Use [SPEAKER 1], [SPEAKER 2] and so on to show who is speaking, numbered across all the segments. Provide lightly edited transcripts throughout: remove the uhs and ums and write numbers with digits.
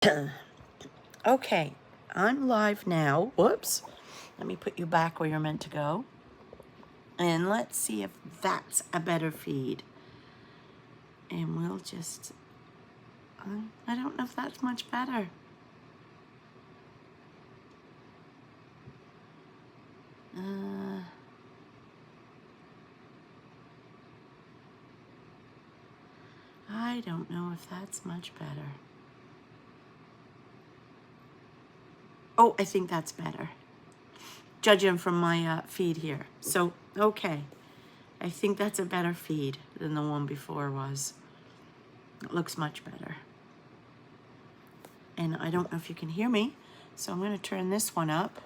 [SPEAKER 1] Okay, I'm live now. Whoops. Let me put you back where you're meant to go. And let's see if that's a better feed. And we'll just, I don't know if that's much better. I don't know if that's much better. Oh, I think that's better. Judging from my feed here. So, okay. I think that's a better feed than the one before was. It looks much better. And I don't know if you can hear me, so I'm going to turn this one up.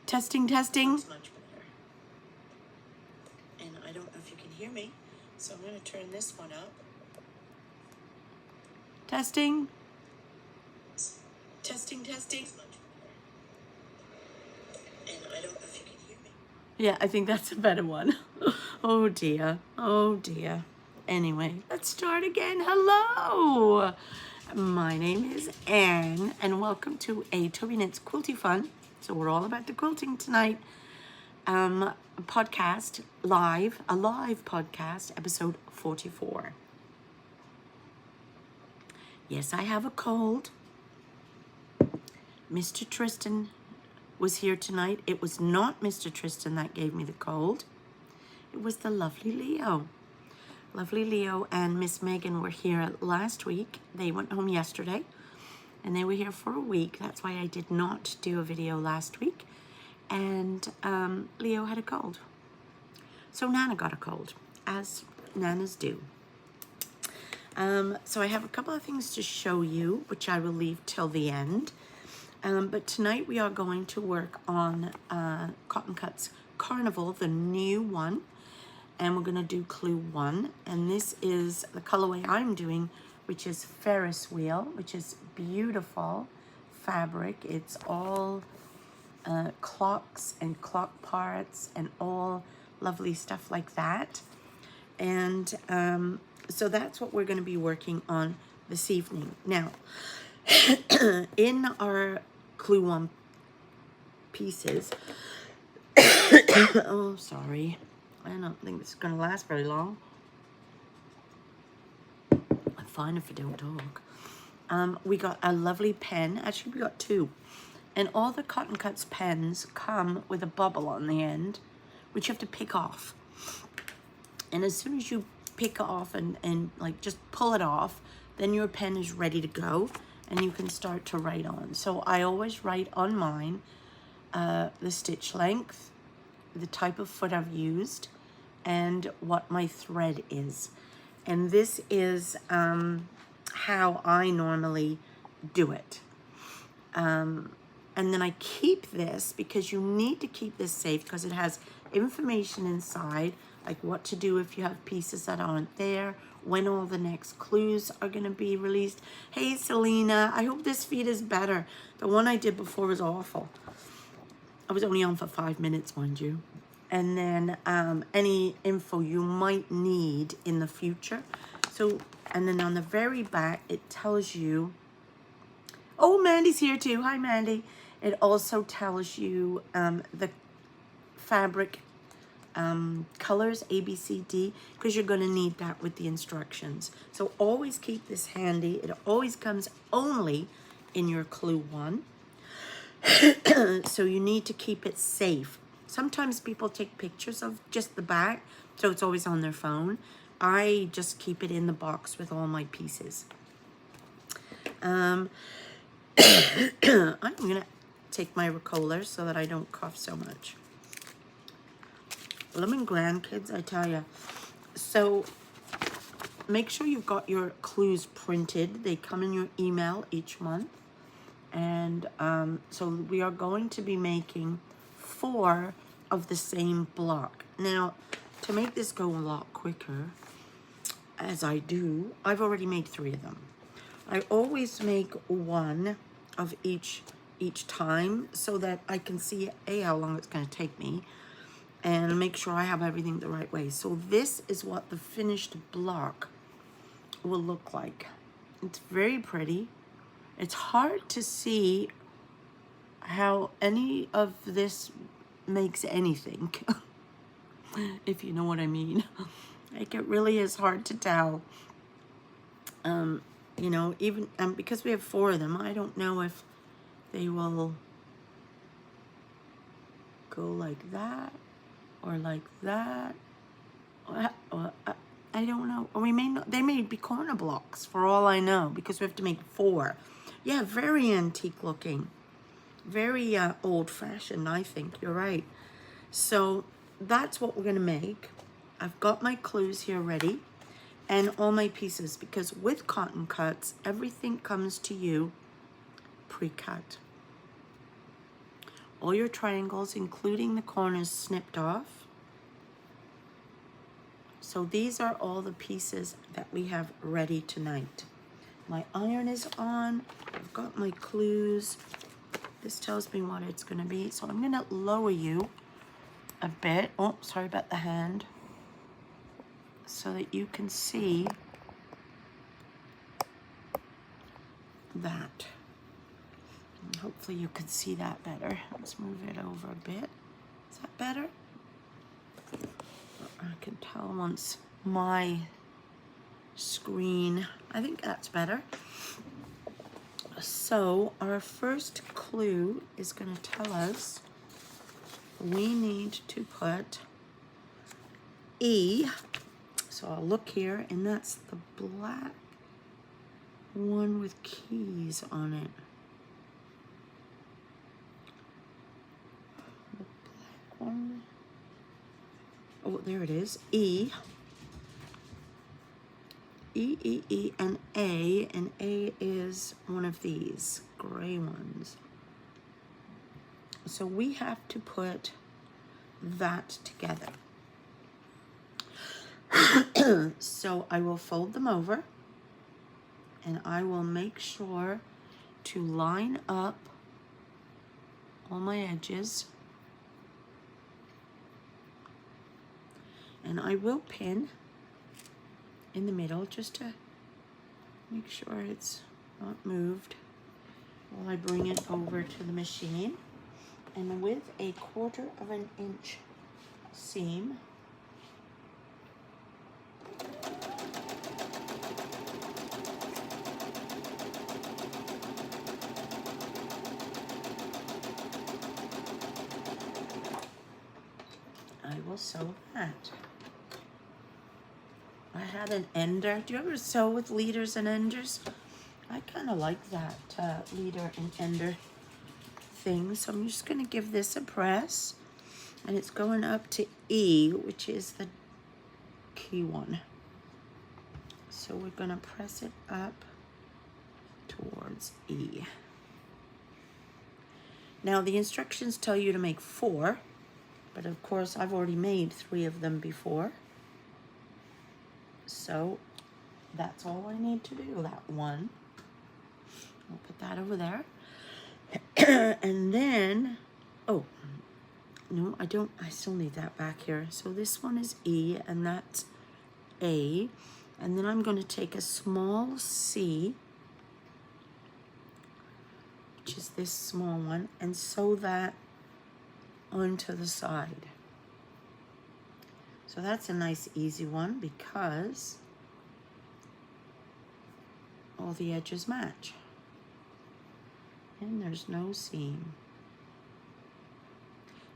[SPEAKER 1] Testing, testing. Looks much better. And I don't know if you can hear me, so I'm going to turn this one up. Testing. Testing, testing. And I don't know if you can hear me. Yeah, I think that's a better one. Oh dear. Oh dear. Anyway, let's start again. Hello. My name is Anne, and welcome to a Tobyknits Quilty Fun. So we're all about the quilting tonight. Podcast live, a live podcast, episode 44. Yes, I have a cold. Mr. Tristan was here tonight. It was not Mr. Tristan that gave me the cold. It was the lovely Leo. Lovely Leo and Miss Megan were here last week. They went home yesterday, and they were here for a week. That's why I did not do a video last week. And Leo had a cold. So Nana got a cold, as Nanas do. So I have a couple of things to show you, which I will leave till the end. But tonight we are going to work on Cotton Cuts Carnival, the new one. And we're going to do clue 1. And this is the colorway I'm doing, which is Ferris wheel, which is beautiful fabric. It's all clocks and clock parts and all lovely stuff like that. And so that's what we're going to be working on this evening. Now, in our clue 1 pieces, oh, sorry. I don't think this is going to last very long. I'm fine if I don't talk. We got a lovely pen. Actually, we got 2. And all the Cotton Cuts pens come with a bubble on the end, which you have to pick off. And as soon as you pick off and like just pull it off, then your pen is ready to go and you can start to write on. So I always write on mine the stitch length, the type of foot I've used, and what my thread is. And this is how I normally do it. And then I keep this because you need to keep this safe because it has information inside, like what to do if you have pieces that aren't there, when all the next clues are going to be released. Hey, Selena, I hope this feed is better. The one I did before was awful. I was only on for 5 minutes, mind you. And then any info you might need in the future. So, and then on the very back, it tells you, oh, Mandy's here too. Hi, Mandy. It also tells you the fabric colors, A, B, C, D, because you're going to need that with the instructions. So always keep this handy. It always comes only in your clue 1. So you need to keep it safe. Sometimes people take pictures of just the back, so it's always on their phone. I just keep it in the box with all my pieces. I'm going to take my Ricola so that I don't cough so much. Lemon grandkids, I tell you. So make sure you've got your clues printed. They come in your email each month. And so we are going to be making 4 of the same block. Now, to make this go a lot quicker, as I do, I've already made 3 of them. I always make 1 of each time so that I can see how long it's going to take me and make sure I have everything the right way. So this is what the finished block will look like. It's very pretty. It's hard to see how any of this makes anything, if you know what I mean. Like, it really is hard to tell. You know, even because we have 4 of them, I don't know if they will go like that or like that. Or, I don't know. Or we may not, they may be corner blocks for all I know, because we have to make 4. Yeah, very antique looking. Very old-fashioned, I think. You're right. So that's what we're going to make. I've got my clues here ready and all my pieces, because with cotton cuts, everything comes to you pre-cut. All your triangles, including the corners, snipped off. So these are all the pieces that we have ready tonight. My iron is on. I've got my clues. This tells me what it's going to be. So I'm going to lower you a bit. Oh, sorry about the hand. So that you can see that. And hopefully you can see that better. Let's move it over a bit. Is that better? I can tell once my screen. I think that's better. So our first clue is going to tell us we need to put E. So I'll look here, and that's the black one with keys on it. The black one. Oh, there it is. E. E, E, E, and A is one of these gray ones. So we have to put that together. So I will fold them over, and I will make sure to line up all my edges. And I will pin in the middle just to make sure it's not moved while I bring it over to the machine. And with a 1/4 of an inch seam, I will sew that. I had an ender. Do you ever sew with leaders and enders? I kind of like that leader and ender thing. So I'm just going to give this a press. And it's going up to E, which is the key one. So we're going to press it up towards E. Now the instructions tell you to make 4. But of course I've already made 3 of them before. So that's all I need to do, that one. I'll put that over there. And then, oh, no, I don't, I still need that back here. So this one is E, and that's A. And then I'm going to take a small C, which is this small one, and sew that onto the side. So that's a nice easy one because all the edges match. And there's no seam.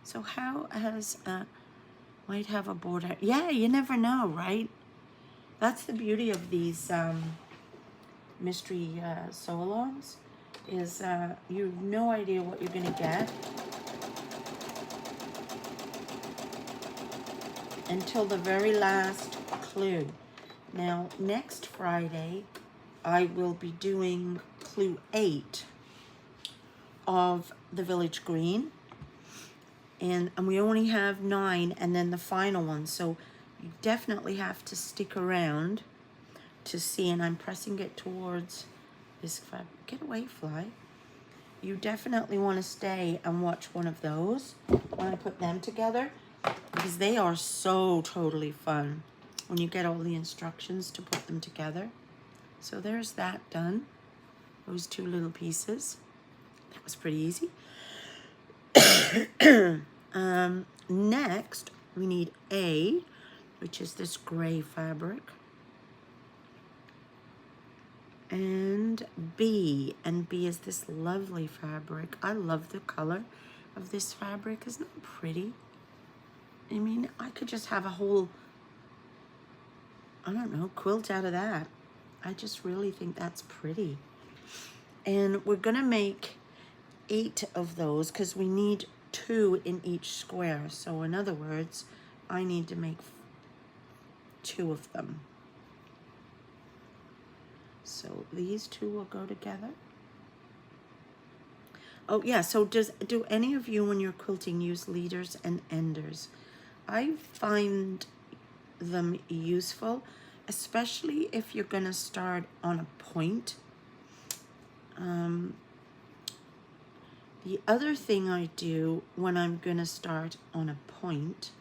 [SPEAKER 1] So how has, might have a border? Yeah, you never know, right? That's the beauty of these mystery sew-alongs, is you have no idea what you're gonna get until the very last clue. Now, next Friday, I will be doing clue 8 of the Village Green. And we only have 9 and then the final one. So you definitely have to stick around to see. And I'm pressing it towards this fabric. Get away, fly. You definitely want to stay and watch one of those when I put them together, because they are so totally fun when you get all the instructions to put them together. So there's that done. Those two little pieces. That was pretty easy. Next, we need A, which is this gray fabric. And B is this lovely fabric. I love the color of this fabric. Isn't it pretty? I mean, I could just have a whole, I don't know, quilt out of that. I just really think that's pretty. And we're gonna make 8 of those because we need 2 in each square. So in other words, I need to make 2 of them. So these 2 will go together. Oh yeah, so do any of you when you're quilting use leaders and enders? I find them useful, especially if you're gonna start on a point. The other thing I do when I'm gonna start on a point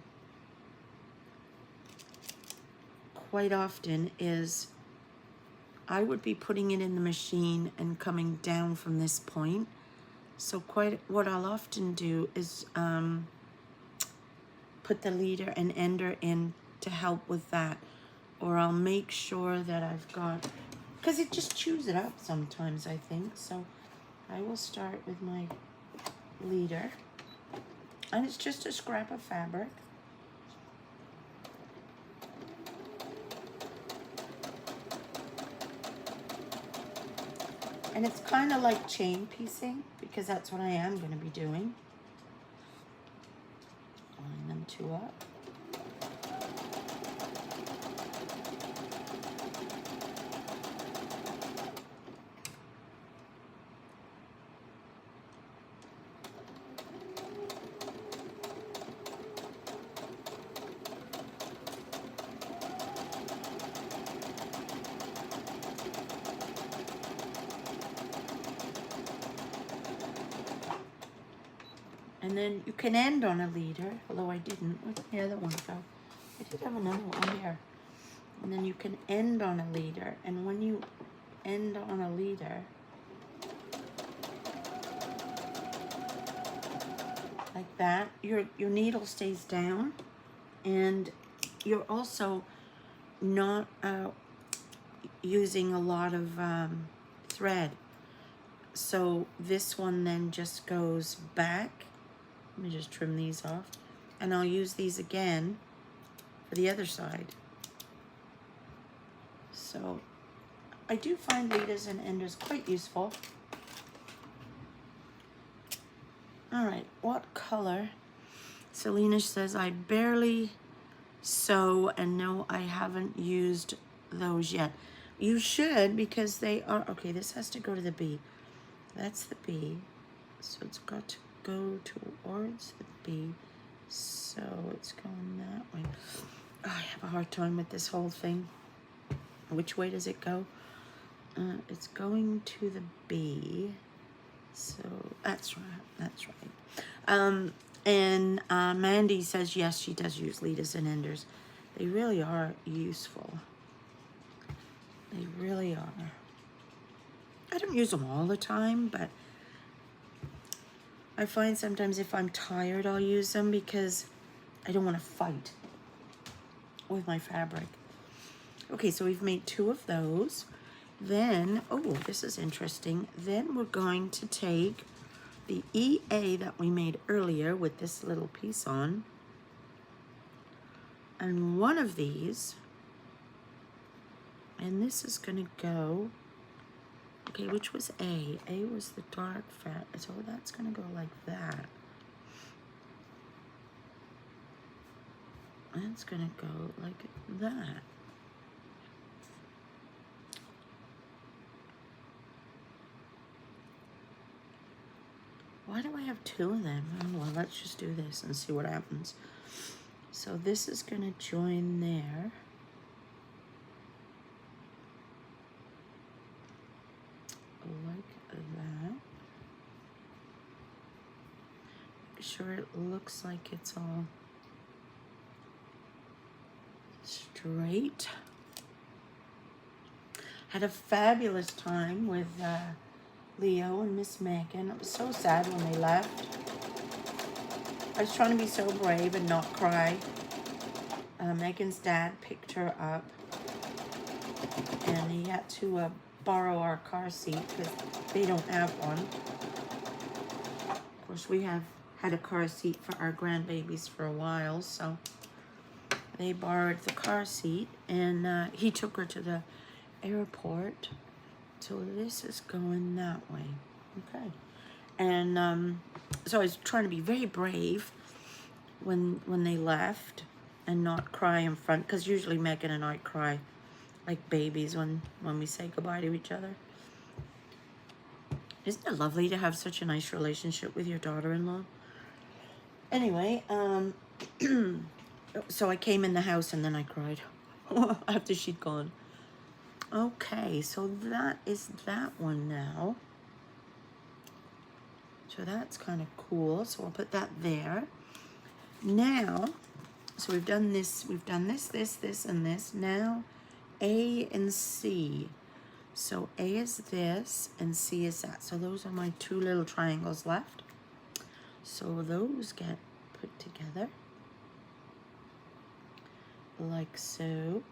[SPEAKER 1] quite often is I would be putting it in the machine and coming down from this point. So what I'll often do is put the leader and ender in to help with that. Or I'll make sure that I've got, because it just chews it up sometimes, I think. So I will start with my leader. And it's just a scrap of fabric. And it's kind of like chain piecing, because that's what I am going to be doing. Line them 2 up. And then you can end on a leader, although I didn't. Where'd the other one go? I did have another one here. And then you can end on a leader. And when you end on a leader, like that, your needle stays down. And you're also not using a lot of thread. So this one then just goes back. Let me just trim these off. And I'll use these again for the other side. So I do find leaders and enders quite useful. All right, what color? Selena says, I barely sew, and no, I haven't used those yet. You should, because they are, okay, this has to go to the B. That's the B. So it's got to go towards the B. So it's going that way. Oh, I have a hard time with this whole thing. Which way does it go? It's going to the B. So that's right. That's right. And Mandy says, yes, she does use leaders and enders. They really are useful. They really are. I don't use them all the time, but I find sometimes if I'm tired, I'll use them because I don't want to fight with my fabric. Okay, so we've made 2 of those. Then, oh, this is interesting. Then we're going to take the EA that we made earlier with this little piece on, and one of these, and this is going to go, okay, which was A? A was the dark fat, so that's going to go like that. That's going to go like that. Why do I have 2 of them? Oh, well, let's just do this and see what happens. So this is going to join there. Like that. Make sure it looks like it's all straight. Had a fabulous time with Leo and Miss Megan. It was so sad when they left. I was trying to be so brave and not cry. Megan's dad picked her up, and he had to borrow our car seat because they don't have one. Of course, we have had a car seat for our grandbabies for a while, so they borrowed the car seat, and he took her to the airport. So this is going that way. Okay. And so I was trying to be very brave when they left and not cry in front, because usually Megan and I cry like babies when we say goodbye to each other. Isn't it lovely to have such a nice relationship with your daughter-in-law? Anyway, so I came in the house and then I cried after she'd gone. Okay, so that is that one now. So that's kind of cool. So I'll put that there. Now, so we've done this, this, and this. Now, A and C. So A is this, and C is that. So those are my two little triangles left. So those get put together. Like so.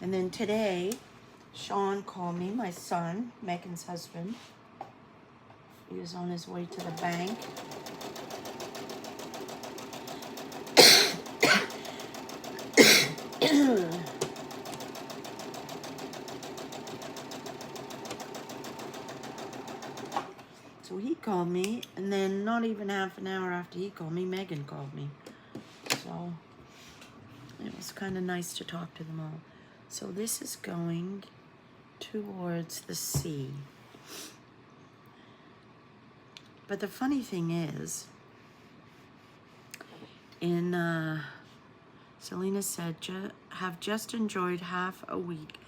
[SPEAKER 1] And then today, Sean called me, my son, Megan's husband. He was on his way to the bank. So he called me, and then not even half an hour after he called me, Megan called me. So it was kind of nice to talk to them all. So this is going towards the sea. But the funny thing is, Selena said, have just enjoyed half a week.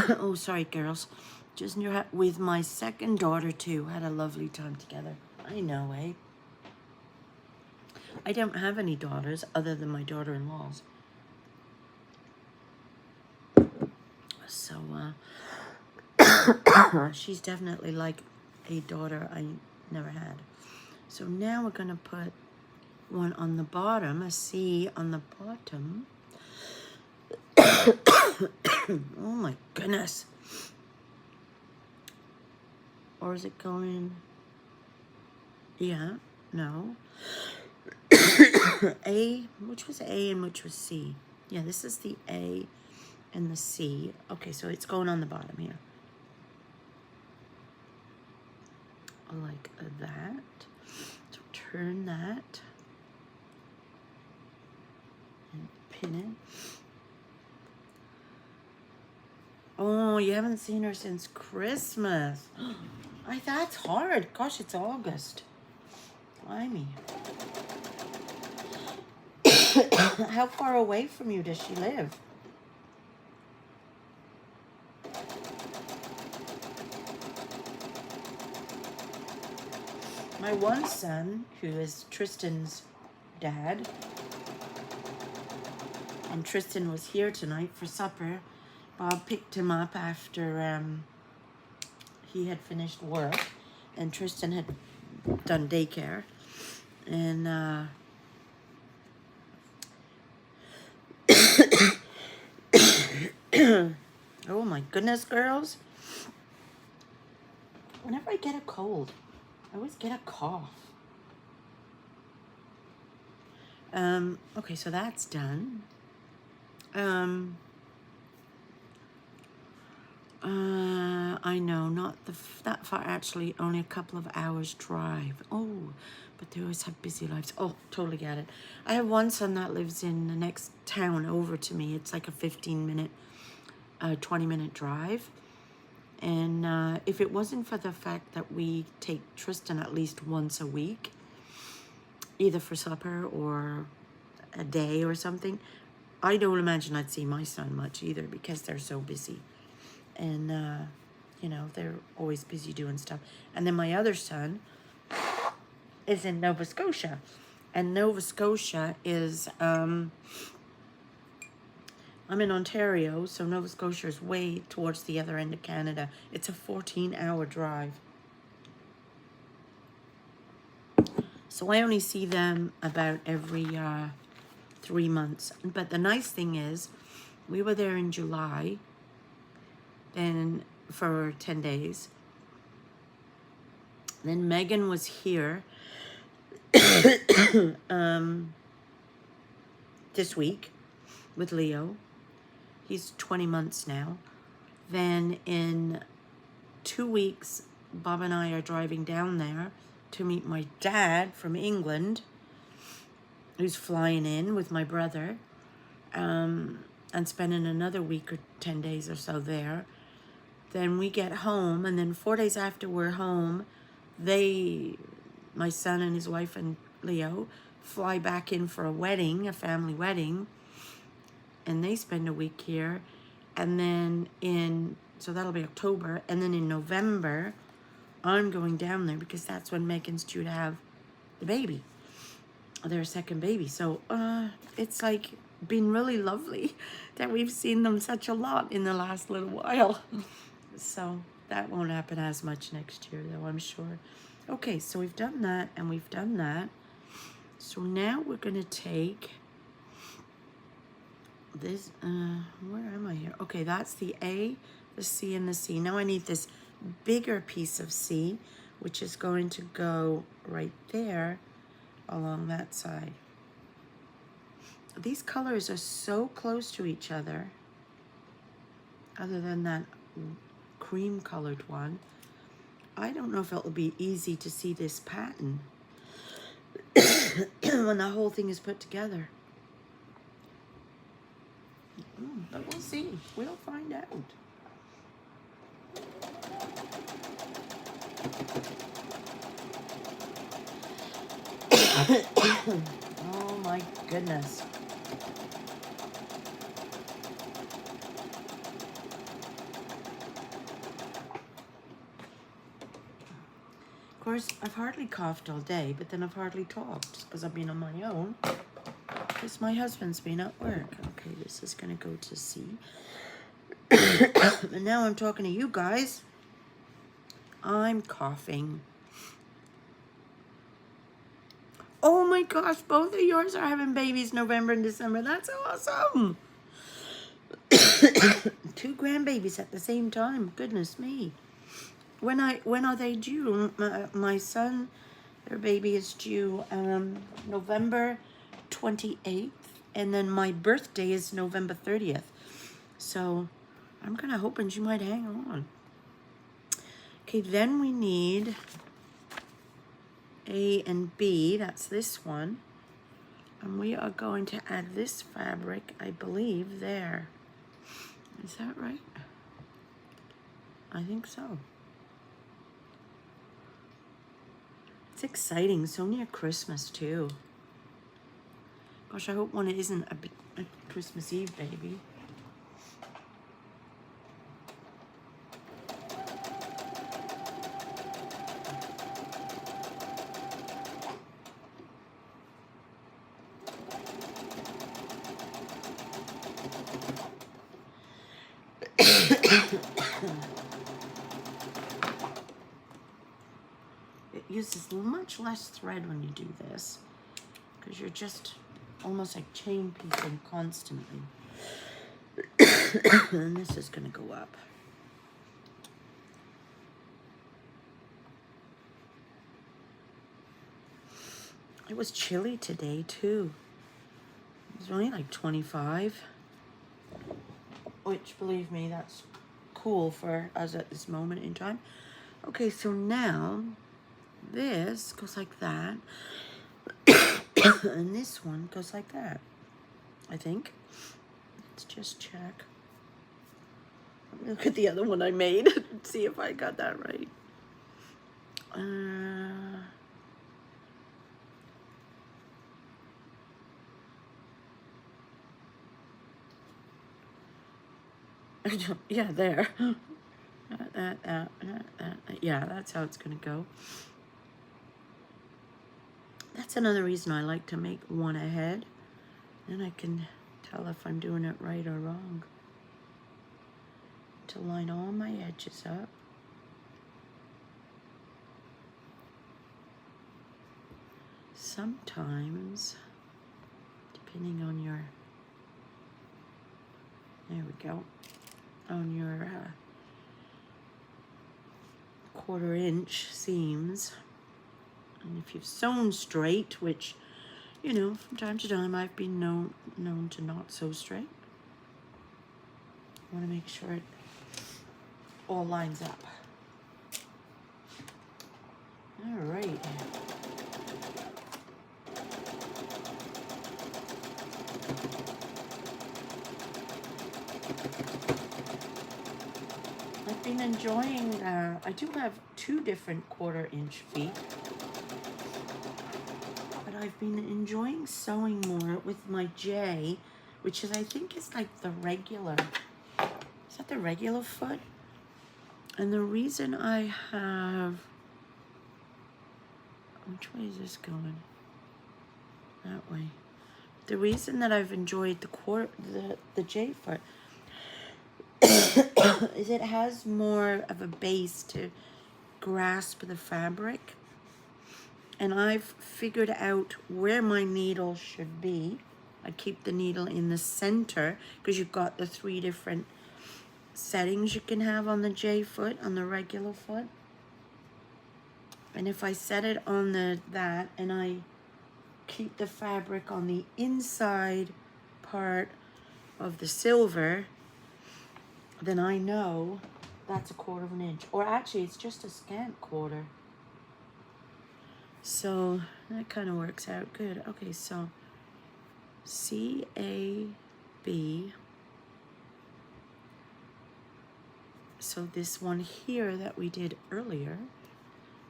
[SPEAKER 1] Oh, sorry, girls. Just with my second daughter, too. Had a lovely time together. I know, eh? I don't have any daughters other than my daughter-in-laws. So, she's definitely like a daughter I never had. So now we're going to put one on the bottom, a C on the bottom. Oh my goodness. Or is it going? Yeah, no. A, which was A and which was C? Yeah, this is the A and the C. Okay, so it's going on the bottom here. Like that. So turn that. And pin it. Oh, you haven't seen her since Christmas. That's hard. Gosh, it's August. Blimey. How far away from you does she live? My one son, who is Tristan's dad, and Tristan was here tonight for supper. Bob picked him up after he had finished work, and Tristan had done daycare, and oh my goodness, girls. Whenever I get a cold, I always get a cough. Okay, so that's done. I know, not that far, actually, only a couple of hours drive. Oh, but they always have busy lives. Oh, totally get it. I have one son that lives in the next town over to me. It's like a 15-minute, 20-minute drive. And if it wasn't for the fact that we take Tristan at least once a week, either for supper or a day or something, I don't imagine I'd see my son much either, because they're so busy. And, you know, they're always busy doing stuff. And then my other son is in Nova Scotia. And Nova Scotia is, I'm in Ontario, so Nova Scotia is way towards the other end of Canada. It's a 14-hour drive. So I only see them about every 3 months. But the nice thing is, we were there in July, and for 10 days. Then Megan was here this week with Leo. He's 20 months now. Then in 2 weeks, Bob and I are driving down there to meet my dad from England, who's flying in with my brother, and spending another week or 10 days or so there. Then we get home, and then 4 days after we're home, my son and his wife and Leo, fly back in for a wedding, a family wedding, and they spend a week here. And then so that'll be October, and then in November, I'm going down there because that's when Megan's due to have the baby, their second baby. So it's like been really lovely that we've seen them such a lot in the last little while. So that won't happen as much next year, though, I'm sure. Okay, so we've done that and we've done that. So now we're going to take this, where am I here? Okay, that's the A, the C, and the C. Now I need this bigger piece of C, which is going to go right there along that side. These colors are so close to each other, other than that cream colored one. I don't know if it'll be easy to see this pattern when the whole thing is put together. But we'll see. We'll find out. Oh my goodness. Of course, I've hardly coughed all day, but then I've hardly talked because I've been on my own. Because my husband's been at work. Okay, this is going to go to C. And now I'm talking to you guys. I'm coughing. Oh my gosh, both of yours are having babies November and December. That's awesome. 2 grandbabies at the same time. Goodness me. When are they due? My son, their baby is due November 28th, and then my birthday is November 30th. So I'm kind of hoping she might hang on. Okay, then we need A and B. That's this one. And we are going to add this fabric, I believe, there. Is that right? I think so. It's exciting. So near Christmas, too. Gosh, I hope one isn't a Christmas Eve baby. It uses much less thread when you do this, because you're just almost like chain piecing constantly. And this is going to go up. It was chilly today too. It was only like 25, which, believe me, that's cool for us at this moment in time. Okay, so now this goes like that. And this one goes like that, I think. Let's just check. Let me look at the other one I made and see if I got that right. Yeah, there. Yeah, that's how it's gonna go. That's another reason I like to make one ahead. Then I can tell if I'm doing it right or wrong. To line all my edges up. Sometimes, depending on your, there we go, on your 1/4 inch seams, and if you've sewn straight, which, you know, from time to time I've been known to not sew straight, I want to make sure it all lines up. All right. I've been enjoying, I do have 2 different 1/4 inch feet, but I've been enjoying sewing more with my J, which is, I think is like the regular, is that the regular foot? And the reason I have, which way is this going? That way. The reason that I've enjoyed the J foot is it has more of a base to grasp the fabric, and I've figured out where my needle should be. I keep the needle in the center because you've got the 3 different settings you can have on the J foot, on the regular foot. And if I set it on that and I keep the fabric on the inside part of the silver, then I know that's 1/4 inch. Or actually, it's just a scant 1/4. So that kind of works out good. Okay, so C-A-B. So this one here that we did earlier,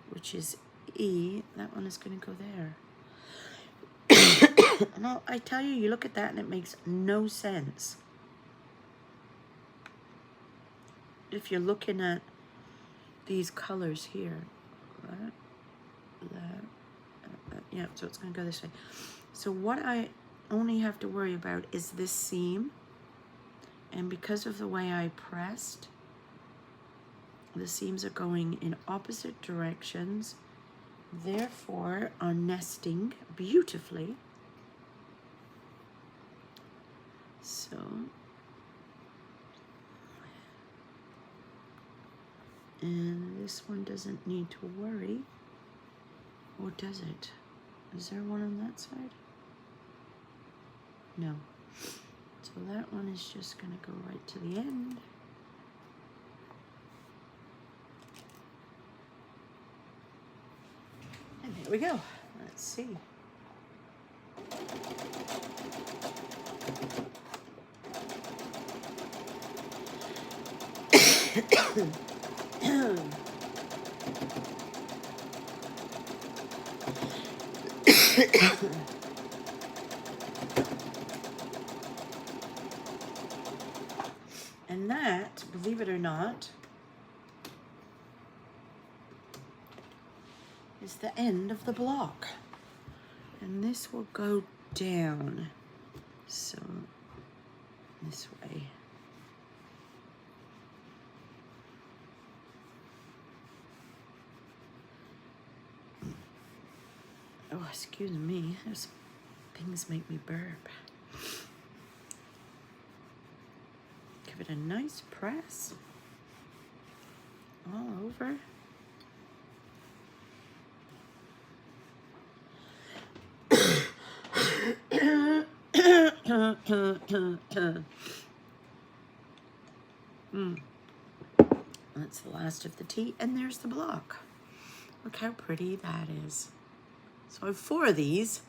[SPEAKER 1] which is E, that one is going to go there. Now, I tell you, you look at that and it makes no sense. If you're looking at these colors here, right? Yeah, so it's going to go this way. So what I only have to worry about is this seam. And because of the way I pressed, the seams are going in opposite directions, therefore are nesting beautifully. So, and this one doesn't need to worry, or does it? Is there one on that side? No. So that one is just going to go right to the end. And there we go. Let's see. And that, believe it or not, is the end of the block. And this will go down. So, this way. Oh, excuse me. Those things make me burp. Give it a nice press all over. That's the last of the tea, and there's the block. Look how pretty that is. So I have 4 of these,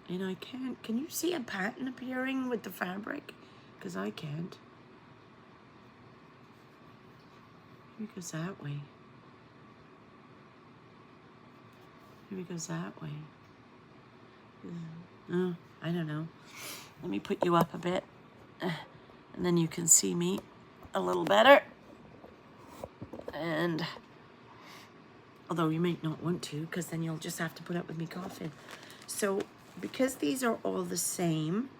[SPEAKER 1] and I can't, can you see a pattern appearing with the fabric? Because I can't. Maybe it goes that way. Maybe it goes that way. Oh, I don't know. Let me put you up a bit, and then you can see me a little better. And Although you might not want to, because then you'll just have to put up with me coughing. So because these are all the same,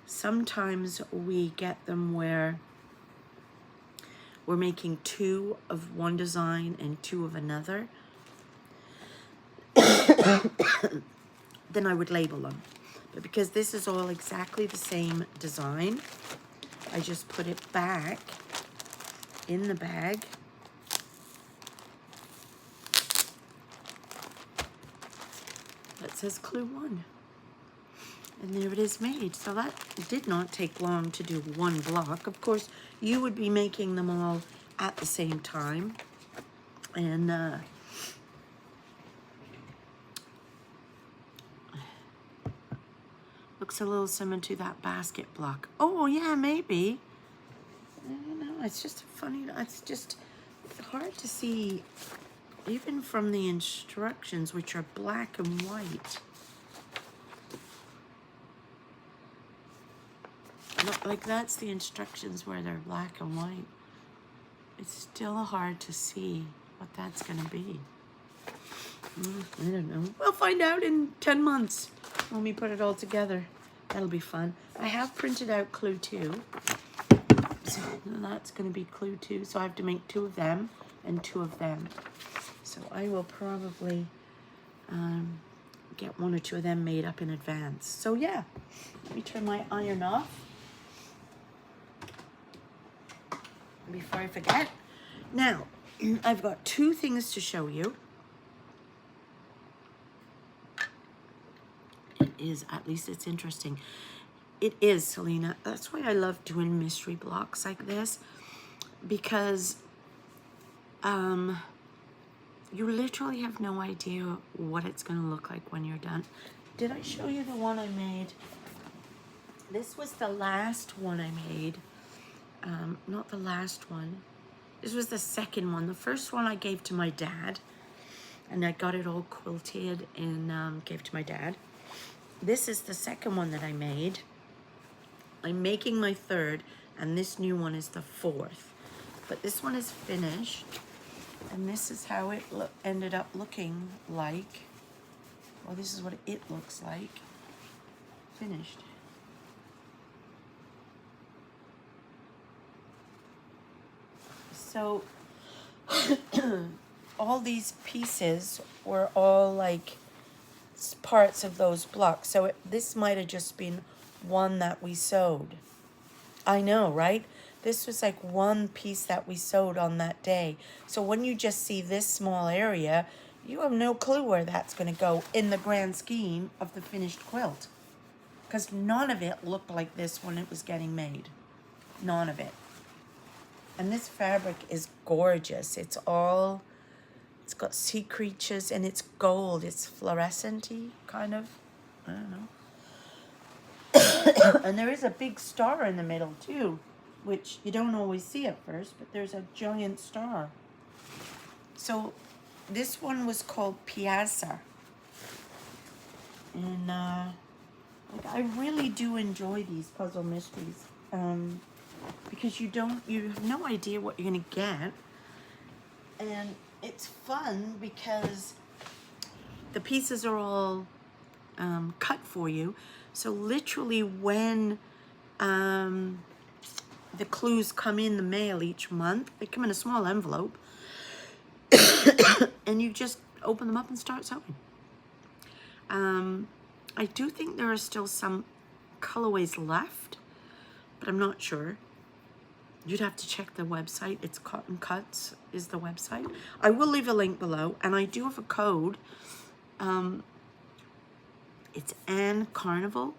[SPEAKER 1] sometimes we get them where we're making 2 of one design and 2 of another. Then I would label them. But because this is all exactly the same design, I just put it back in the bag. That says Clue 1. And there it is made. So that did not take long to do one block. Of course, you would be making them all at the same time. And looks a little similar to that basket block. Oh, yeah, maybe. I don't know. It's just funny. It's just hard to see, even from the instructions, which are black and white. Like, that's the instructions where they're black and white. It's still hard to see what that's going to be. I don't know. We'll find out in 10 months when we put it all together. That'll be fun. I have printed out Clue 2. So that's going to be Clue 2. So I have to make 2 of them and 2 of them. So I will probably get 1 or 2 of them made up in advance. So yeah, let me turn my iron off before I forget. Now, I've got 2 things to show you. It is, at least it's interesting. It is, Selena. That's why I love doing mystery blocks like this, because you literally have no idea what it's going to look like when you're done. Did I show you the one I made? This was the last one I made. Not the last one. This was the second one. The first one I gave to my dad, and I got it all quilted and gave to my dad. This is the second one that I made. I'm making my 3rd, and this new one is the 4th. But this one is finished, and this is how it ended up looking like. Well, this is what it looks like. Finished. So all these pieces were all like parts of those blocks. So this might have just been one that we sewed. I know, right? This was like one piece that we sewed on that day. So when you just see this small area, you have no clue where that's going to go in the grand scheme of the finished quilt. Because none of it looked like this when it was getting made. None of it. And this fabric is gorgeous. It's got sea creatures and it's gold. It's fluorescent-y, kind of. I don't know. And there is a big star in the middle too, which you don't always see at first, but there's a giant star. So this one was called Piazza. And like, I really do enjoy these puzzle mysteries. Because you have no idea what you're gonna get, and it's fun because the pieces are all cut for you. So literally when the clues come in the mail each month, they come in a small envelope, and you just open them up and start sewing. I do think there are still some colorways left, but I'm not sure. You'd have to check the website. It's Cotton Cuts is the website. I will leave a link below, and I do have a code. It's ANNECARNIVAL,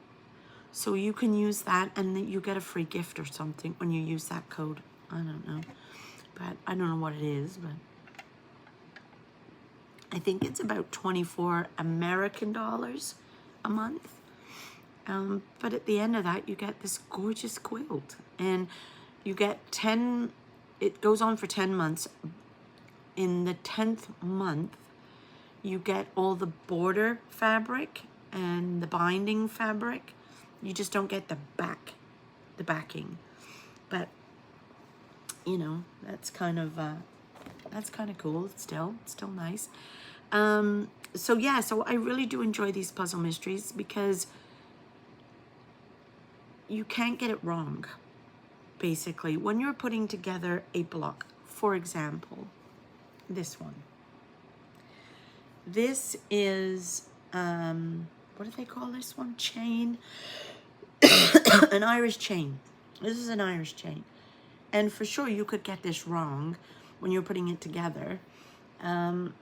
[SPEAKER 1] so you can use that, and then you get a free gift or something when you use that code. I don't know, but I don't know what it is, but I think it's about 24 American dollars a month. But at the end of that, you get this gorgeous quilt, and you get 10, it goes on for 10 months. In the 10th month, you get all the border fabric and the binding fabric. You just don't get the backing. But, you know, that's kind of That's kind of cool. It's still nice. So yeah, so I really do enjoy these puzzle mysteries because you can't get it wrong, basically. When you're putting together a block, for example, this one. This is, what do they call this one? Chain. An Irish chain. This is an Irish chain. And for sure, you could get this wrong when you're putting it together. And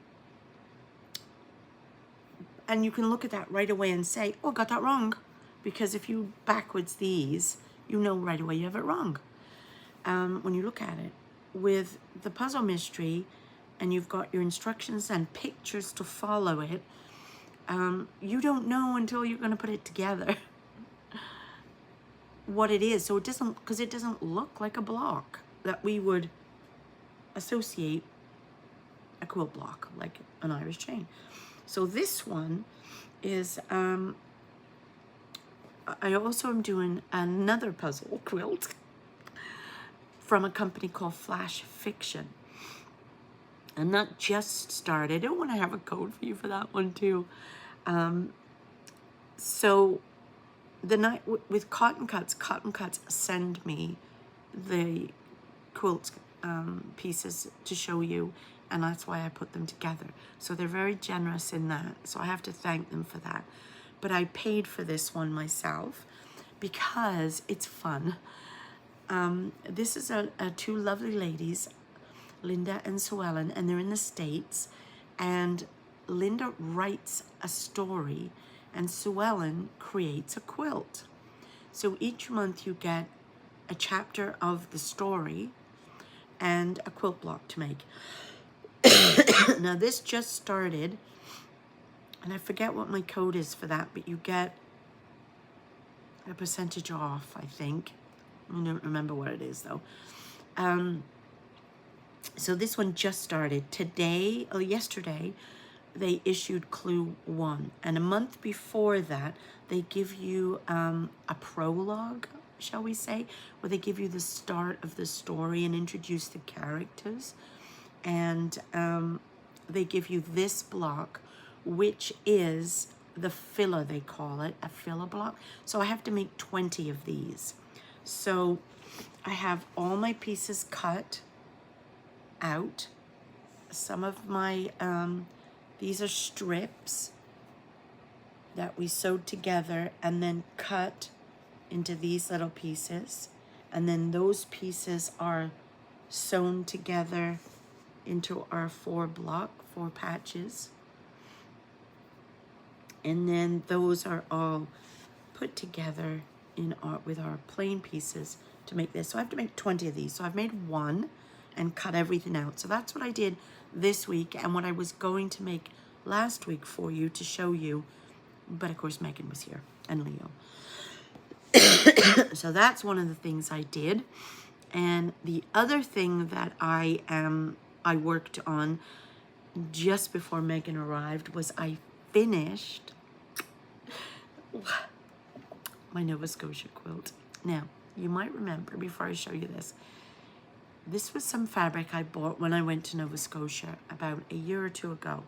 [SPEAKER 1] you can look at that right away and say, oh, got that wrong. Because if you backwards these, you know right away you have it wrong. When you look at it. With the puzzle mystery, and you've got your instructions and pictures to follow it, you don't know until you're going to put it together what it is. So it doesn't, because it doesn't look like a block that we would associate a quilt block, like an Irish chain. So this one is, I also am doing another puzzle quilt from a company called Flash Fiction. And that just started. I don't want to have a code for you for that one too. So the night with Cotton Cuts send me the quilt pieces to show you, and that's why I put them together. So they're very generous in that. So I have to thank them for that. But I paid for this one myself because it's fun. This is two lovely ladies, Linda and Sue Ellen, and they're in the States. And Linda writes a story and Sue Ellen creates a quilt. So each month you get a chapter of the story and a quilt block to make. Now this just started, and I forget what my code is for that, but you get a percentage off, I think. I don't remember what it is though. So this one just started today, or yesterday, they issued Clue 1. And a month before that, they give you a prologue, shall we say, where they give you the start of the story and introduce the characters. And they give you this block, which is the filler, they call it, a filler block. So I have to make 20 of these. So I have all my pieces cut out. Some of my, these are strips that we sewed together and then cut into these little pieces. And then those pieces are sewn together into our 4 patches. And then those are all put together in with our plain pieces to make this. So I have to make 20 of these. So I've made 1 and cut everything out. So that's what I did this week and what I was going to make last week for you to show you. But of course Megan was here and Leo. So that's one of the things I did. And the other thing that I worked on just before Megan arrived was I finished my Nova Scotia quilt. Now, you might remember, before I show you this, this was some fabric I bought when I went to Nova Scotia about a year or 2 ago.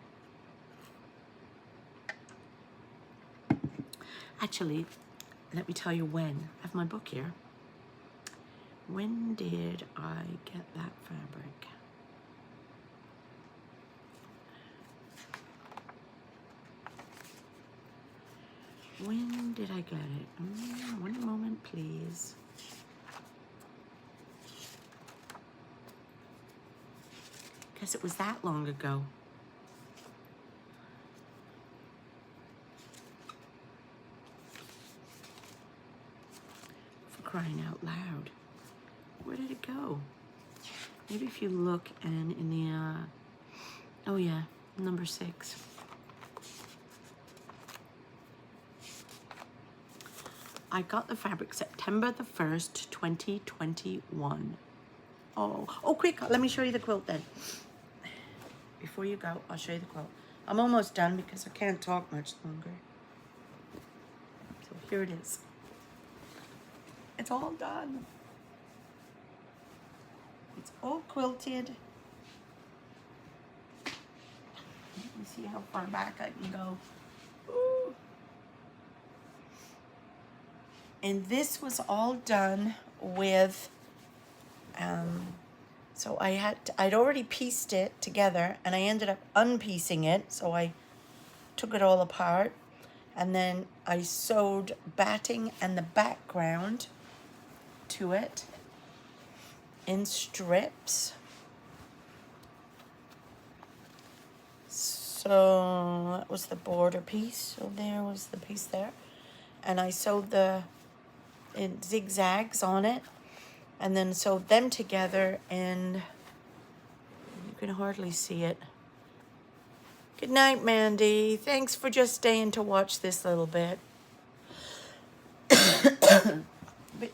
[SPEAKER 1] Actually, let me tell you when. I have my book here. When did I get that fabric? When did I get it? One moment, please. Guess it was that long ago. For crying out loud. Where did it go? Maybe if you look and in the, oh yeah, number 6. I got the fabric September the 1st, 2021. Oh, quick, let me show you the quilt then. Before you go, I'll show you the quilt. I'm almost done because I can't talk much longer. So here it is. It's all done. It's all quilted. see how far back I can go. Ooh. And this was all done with, so I'd already pieced it together, and I ended up unpiecing it, so I took it all apart, and then I sewed batting and the background to it in strips. So that was the border piece. So there was the piece there. And I sewed the zigzags on it, and then sewed them together, and you can hardly see it. Good night, Mandy. Thanks for just staying to watch this little bit. But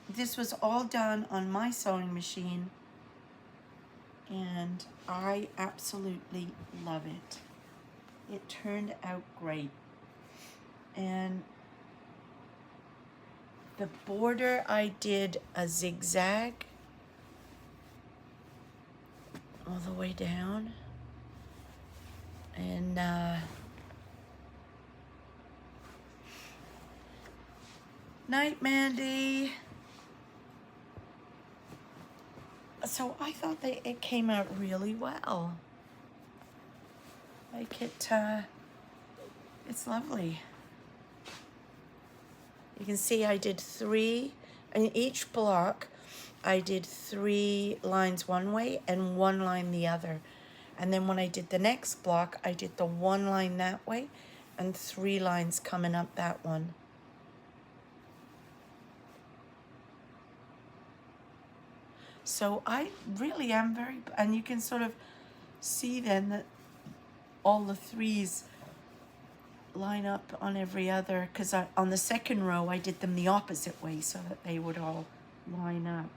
[SPEAKER 1] this was all done on my sewing machine, and I absolutely love it. It turned out great. And the border, I did a zigzag all the way down. And night, Mandy. So I thought that it came out really well. Like it's lovely. You can see I did 3, in each block, I did 3 lines one way and 1 line the other. And then when I did the next block, I did the 1 line that way and 3 lines coming up that one. So I really am very, and you can sort of see then that all the 3s line up on every other, because on the second row I did them the opposite way so that they would all line up.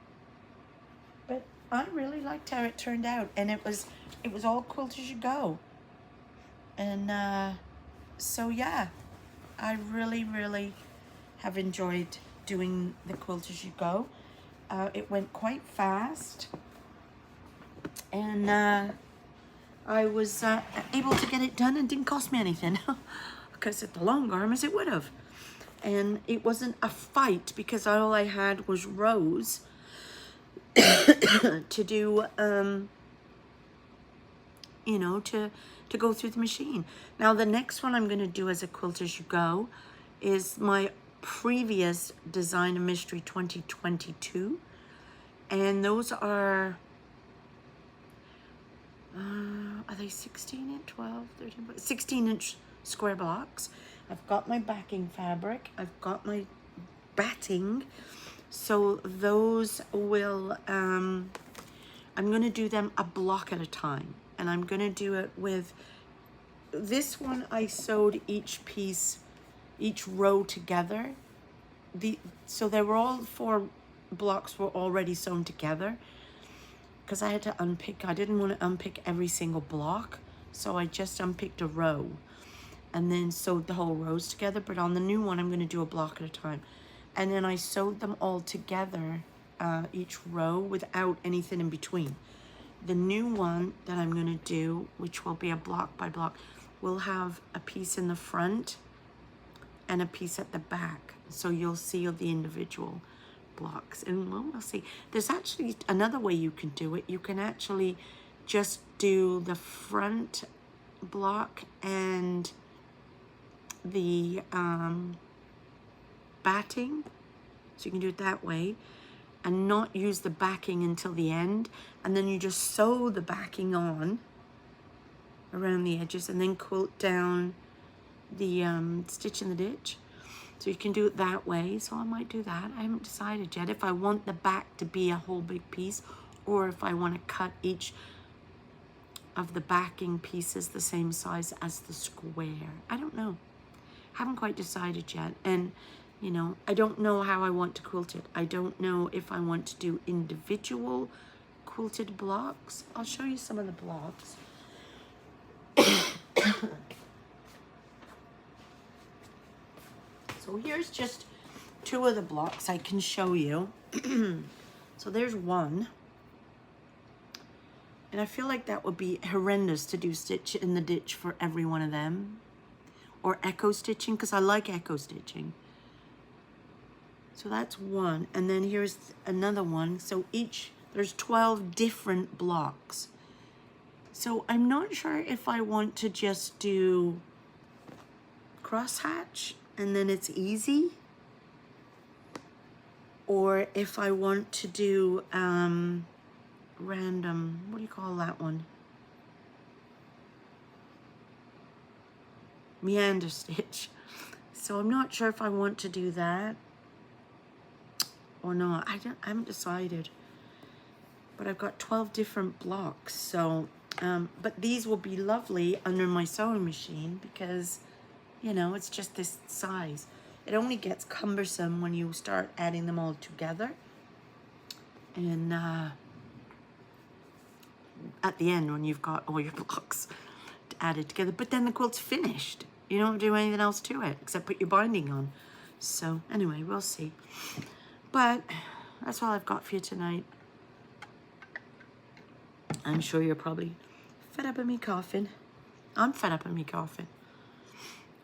[SPEAKER 1] But I really liked how it turned out, and it was all Quilt as you go. And so yeah, I really have enjoyed doing the Quilt as you go. It went quite fast, and I was able to get it done, and didn't cost me anything. Because at the long arms it would have. And it wasn't a fight, because all I had was rows to do, you know, to go through the machine. Now the next one I'm going to do as a Quilt as you go is my previous Design a Mystery 2022. And those are they 16 inch, 12, 13, 16 inch square blocks. I've got my backing fabric, I've got my batting, so those will I'm going to do them a block at a time, and I'm going to do it with this one. I sewed each piece, each row together, so they were all 4 blocks were already sewn together, because I had to unpick. I didn't want to unpick every single block, so I just unpicked a row and then sewed the whole rows together. But on the new one, I'm going to do a block at a time. And then I sewed them all together, each row, without anything in between. The new one that I'm going to do, which will be a block by block, will have a piece in the front and a piece at the back. So you'll see the individual blocks, and we'll see. There's actually another way you can do it. You can actually just do the front block and the batting, so you can do it that way and not use the backing until the end, and then you just sew the backing on around the edges and then quilt down the stitch in the ditch. So you can do it that way. So I might do that. I haven't decided yet if I want the back to be a whole big piece, or if I want to cut each of the backing pieces the same size as the square. I don't know. Haven't quite decided yet. And, you know, I don't know how I want to quilt it. I don't know if I want to do individual quilted blocks. I'll show you some of the blocks. So here's just 2 of the blocks I can show you. So there's one. And I feel like that would be horrendous to do stitch in the ditch for every one of them. Or echo stitching, because I like echo stitching. So that's one. And then here's another one. So there's 12 different blocks. So I'm not sure if I want to just do crosshatch and then it's easy. Or if I want to do random, what do you call that one? Meander stitch. So I'm not sure if I want to do that or not. I haven't decided. But I've got 12 different blocks. So, but these will be lovely under my sewing machine because, you know, it's just this size. It only gets cumbersome when you start adding them all together. And at the end when you've got all your blocks added together. But then the quilt's finished. You don't do anything else to it except put your binding on. So anyway, we'll see. But that's all I've got for you tonight. I'm sure you're probably fed up of me coughing. I'm fed up of me coughing.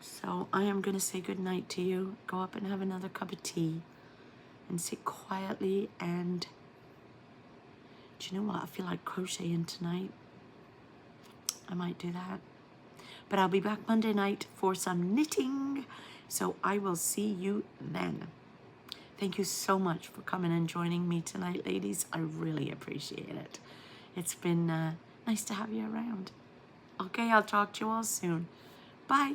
[SPEAKER 1] So I am going to say good night to you. Go up and have another cup of tea and sit quietly. And do you know what? I feel like crocheting tonight. I might do that. But I'll be back Monday night for some knitting. So I will see you then. Thank you so much for coming and joining me tonight, ladies. I really appreciate it. It's been nice to have you around. Okay, I'll talk to you all soon. Bye.